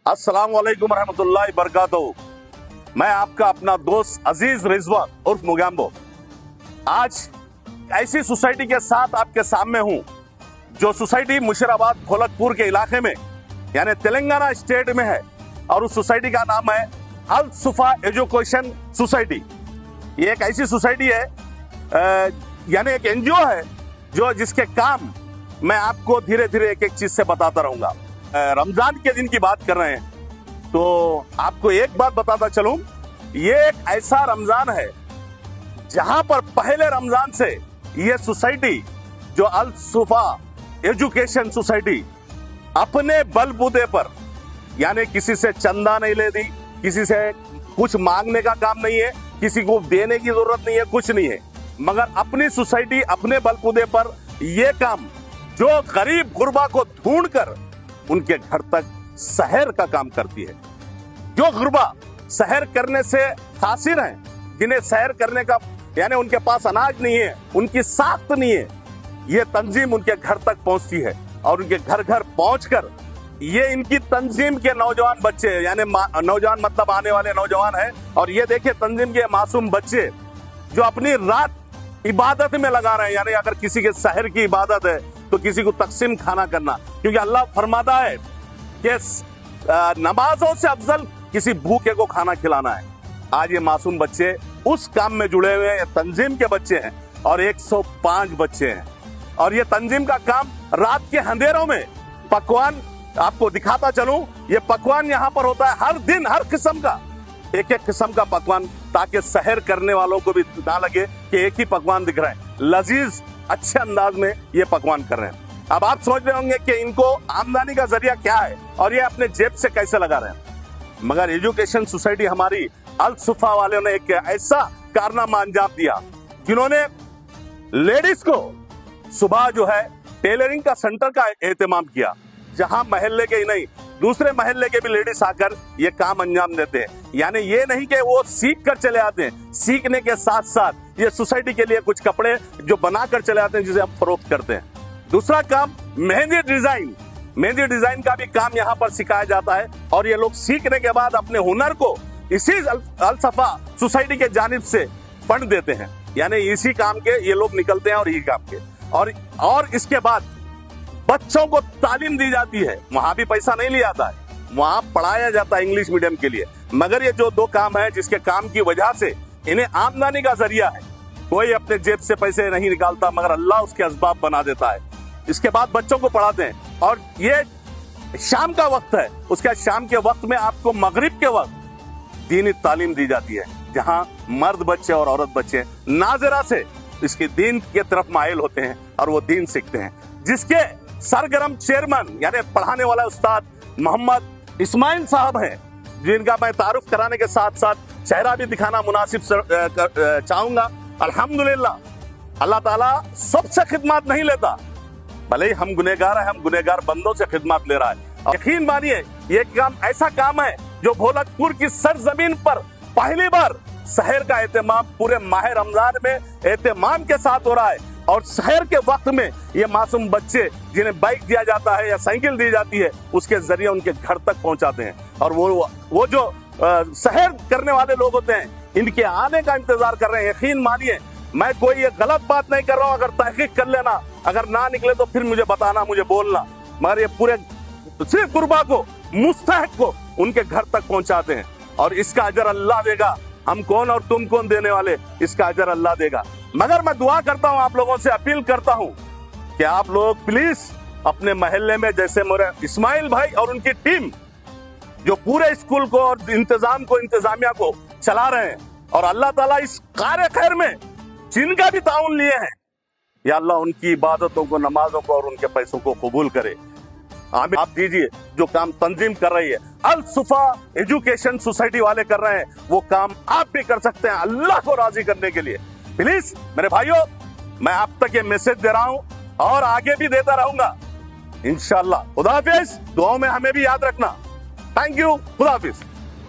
अस्सलाम वालेकुम रहमतुल्लाहि बरकातहू। मैं आपका अपना दोस्त अजीज रिजवान उर्फ मुगैम्बो आज ऐसी सोसाइटी के साथ आपके सामने हूं जो सोसाइटी मुशीराबाद खोलकपुर के इलाके में यानी तेलंगाना स्टेट में है और उस सोसाइटी का नाम है अल सुफा एजुकेशन सोसाइटी। ये एक ऐसी सोसाइटी है यानी एक एनजीओ है जो जिसके काम मैं आपको धीरे धीरे एक एक चीज से बताता रहूंगा। रमजान के दिन की बात कर रहे हैं तो आपको एक बात बताता चलूं, ये एक ऐसा रमजान है जहां पर पहले रमजान से ये सोसाइटी जो अल सुफा एजुकेशन सोसाइटी अपने बलबूते पर यानी किसी से चंदा नहीं लेती, किसी से कुछ मांगने का काम नहीं है, किसी को देने की जरूरत नहीं है, कुछ नहीं है, मगर अपनी सोसाइटी अपने बलबूते पर ये काम जो गरीब गुरबा को ढूंढ कर उनके घर तक सहर का काम करती है। जो गुरबा सहर करने से कासिर हैं, जिन्हें सहर करने का यानी उनके पास अनाज नहीं है, उनकी साख्त नहीं है, ये तंजीम उनके घर तक पहुंचती है और उनके घर घर पहुंचकर ये इनकी तंजीम के नौजवान बच्चे यानी नौजवान मतलब आने वाले नौजवान हैं और ये देखिए तंजीम के मासूम बच्चे जो अपनी रात इबादत में लगा रहे हैं। यानी अगर किसी के सहर की इबादत है तो किसी को तकसीम खाना करना, क्योंकि अल्लाह फरमाता है कि नमाजों से अफजल किसी भूखे को खाना खिलाना है। आज ये मासूम बच्चे उस काम में जुड़े हुए हैं। तंजीम के बच्चे हैं और 105 बच्चे हैं और ये तंजीम का काम रात के अंधेरों में पकवान आपको दिखाता चलूं। ये पकवान यहाँ पर होता है हर दिन, हर किस्म का एक एक किस्म का पकवान, ताकि सहर करने वालों को भी ना लगे कि एक ही पकवान दिख रहा है। लजीज अच्छे अंदाज में ये पकवान कर रहे हैं। अब आप सोच रहे होंगे कि इनको आमदनी का जरिया क्या है और ये अपने जेब से कैसे लगा रहे हैं, मगर एजुकेशन सोसाइटी हमारी अल सुफा वालों ने एक ऐसा कारनामा अंजाम दिया जिन्होंने लेडीज को सुबह जो है टेलरिंग का सेंटर का एहतमाम किया, जहां महल्ले के ही नहीं दूसरे महल्ले के भी लेडीज आकर ये काम अंजाम देते हैं। यानी ये नहीं कि वो सीख कर चले आते हैं, सीखने के साथ साथ ये सोसाइटी के लिए कुछ कपड़े जो बना कर चले आते हैं जिसे हम फरोख्त करते हैं। दूसरा काम मेहंदी डिजाइन का भी काम यहाँ पर सिखाया जाता है और ये लोग सीखने के बाद अपने हुनर को इसी अल सफा सोसाइटी के जानिब से फंड देते हैं। यानी इसी काम के ये लोग निकलते हैं और यही काम के और इसके बाद बच्चों को तालीम दी जाती है। वहां भी पैसा नहीं लिया जाता है, वहां पढ़ाया जाता है इंग्लिश मीडियम के लिए। मगर ये जो दो काम है जिसके काम की वजह से इन्हें आमदनी का जरिया है, कोई अपने जेब से पैसे नहीं निकालता मगर अल्लाह उसके असबाब बना देता है। इसके बाद बच्चों को पढ़ाते हैं और ये शाम का वक्त है, उसके शाम के वक्त में आपको मगरिब के वक्त दीनी तालीम दी जाती है, जहां मर्द बच्चे और औरत बच्चे नाजरा से इसके दीन के तरफ माइल होते हैं और वो दीन सीखते हैं। जिसके सरगर्म चेयरमैन यानी पढ़ाने वाला उस्ताद मोहम्मद इस्माइल साहब हैं, जिनका मैं तारुफ कराने के साथ साथ चेहरा भी दिखाना मुनासिब चाहूंगा। अल्हम्दुलिल्लाह अल्लाह ताला सबसे खिदमत नहीं लेता, भले ही हम गुनहगार हैं, हम गुनहगार बंदों से खिदमत ले रहा है। यकीन मानिए ये काम ऐसा काम है जो भोलकपुर की सरजमीन पर पहली बार सहर का एहतमाम पूरे माह रमजान में एहतमाम के साथ हो रहा है और सहर के वक्त में ये मासूम बच्चे जिन्हें बाइक दिया जाता है या साइकिल दी जाती है उसके जरिए उनके घर तक पहुंचाते हैं और वो जो सहर करने वाले लोग होते हैं इनके आने का इंतजार कर रहे हैं। यकीन मानिए मैं कोई ये गलत बात नहीं कर रहा हूँ, अगर तहकीक कर लेना, अगर ना निकले तो फिर मुझे बताना, मुझे बोलना, मगर ये पूरे सिर्फ गुरबा को मुस्तहक को उनके घर तक पहुंचाते हैं और इसका अजर अल्लाह देगा। हम कौन और तुम कौन देने वाले, इसका अजर अल्लाह देगा। मगर मैं दुआ करता हूं, आप लोगों से अपील करता हूं कि आप लोग प्लीज अपने महल्ले में जैसे मेरे इस्माइल भाई और उनकी टीम जो पूरे स्कूल को और इंतजामिया को चला रहे हैं और अल्लाह ताला इस कार्य खैर में जिनका भी ताउन लिए हैं, या अल्लाह उनकी इबादतों को, नमाजों को और उनके पैसों को कबूल करे। आप दीजिए जो काम तंजीम कर रही है अल सुफा एजुकेशन सोसाइटी वाले कर रहे हैं, वो काम आप भी कर सकते हैं अल्लाह को राजी करने के लिए। प्लीज मेरे भाइयों, मैं आप तक ये मैसेज दे रहा हूं और आगे भी देता रहूंगा इंशाअल्लाह। खुदा हाफिज। दुआओं में हमें भी याद रखना। Thank you. खुदा हाफिज।